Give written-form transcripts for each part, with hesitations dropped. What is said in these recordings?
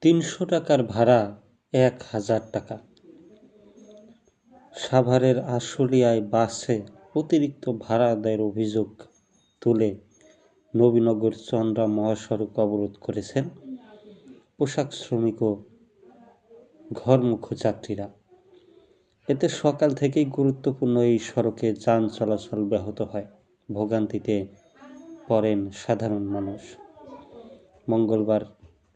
৩০০ টাকার ভাড়া ১,০০০ টাকা। সাভারের আশুলিয়ায় বাসে অতিরিক্ত ভাড়া আদায়ের অভিযোগ তুলে নবীনগর চন্দ্রা মহাসড়ক অবরোধ করেছেন পোশাক শ্রমিক ও ঘরমুখো যাত্রীরা। এতে সকাল থেকেই গুরুত্বপূর্ণ এই সড়কে যান চলাচল ব্যাহত হয়, ভোগান্তিতে পড়েন সাধারণ মানুষ। মঙ্গলবার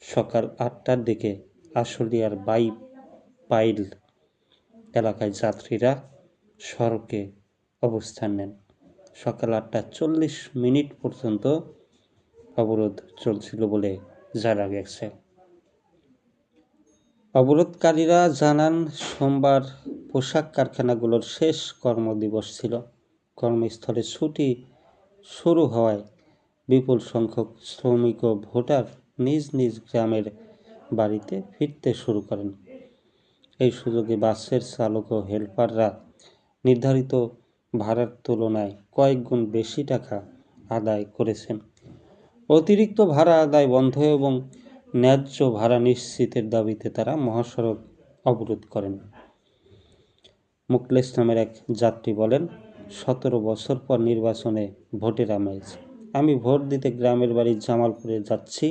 সকাল ৮টার দিকে আশুলিয়ার পাইল এলাকায় যাত্রীরা সড়কে অবস্থান নেন। সকাল ৮টা ৪০ পর্যন্ত অবরোধ চলছিল বলে জানা গেছে। অবরোধকারীরা জানান, সোমবার পোশাক কারখানাগুলোর শেষ কর্মদিবস ছিল। কর্মস্থলে ছুটি শুরু হওয়ায় বিপুল সংখ্যক শ্রমিক ও ভোটার নিজ নিজ গ্রামের বাড়িতে ফিরতে শুরু করেন। এই সুযোগে বাসের চালক ও হেলপাররা নির্ধারিত ভাড়ার তুলনায় কয়েক গুণ বেশি টাকা আদায় করেছেন। অতিরিক্ত ভাড়া আদায় বন্ধ এবং ন্যায্য ভাড়া নিশ্চিতের দাবিতে তারা মহাসড়ক অবরোধ করেন। মুকলেশ নামের এক যাত্রী বলেন, ১৭ বছর পর নির্বাচনে ভোটের আমেজ। আমি ভোট দিতে গ্রামের বাড়ি জামালপুরে যাচ্ছি।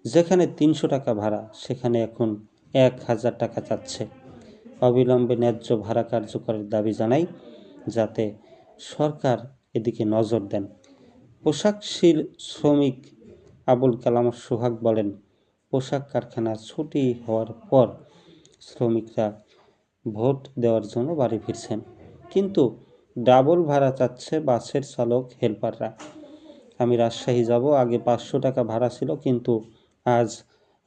যেখানে ৩০০ টাকা ভাড়া, সেখানে এখন ১,০০০ টাকা চাচ্ছে। অবিলম্বে ন্যায্য ভাড়া কার্যকরের দাবি জানাই, যাতে সরকার এদিকে নজর দেন। পোশাক শ্রমিক আবুল কালাম সোহাগ বলেন, পোশাক কারখানা ছুটি হওয়ার পর শ্রমিকরা ভোট দেওয়ার জন্য বাড়ি ফিরছেন, কিন্তু ডাবল ভাড়া চাচ্ছে বাসের চালক হেলপাররা। আমি রাজশাহী যাব, আগে ৫০০ টাকা ভাড়া ছিল, কিন্তু আজ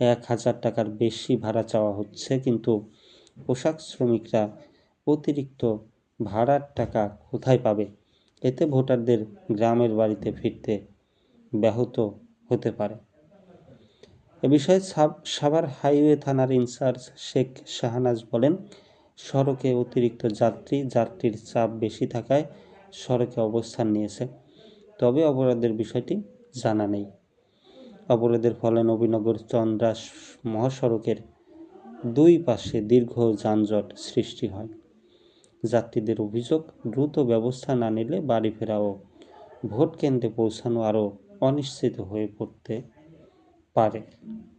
১,০০০ টাকার বেশি ভাড়া চাওয়া হচ্ছে। কিন্তু পোশাক শ্রমিকরা অতিরিক্ত ভাড়ার টাকা কোথায় পাবে? এতে ভোটারদের গ্রামের বাড়িতে ফিরতে ব্যাহত হতে পারে। এ বিষয়ে সাভার হাইওয়ে থানার ইনচার্জ শেখ শাহনাজ বলেন, সড়কে অতিরিক্ত যাত্রীর চাপ বেশি থাকায় সড়কে অবস্থান নিয়েছে, তবে অবরোধের বিষয়টি জানা নেই। অবরোধের ফলে নবীনগর চন্দ্রা মহাসড়কের দুই পাশে দীর্ঘ যানজট সৃষ্টি হয়। যাত্রীদের অভিযোগ, দ্রুত ব্যবস্থা না নিলে বাড়ি ফেরা ও ভোট কেন্দ্রে পৌঁছানো আরও অনিশ্চিত হয়ে পড়তে পারে।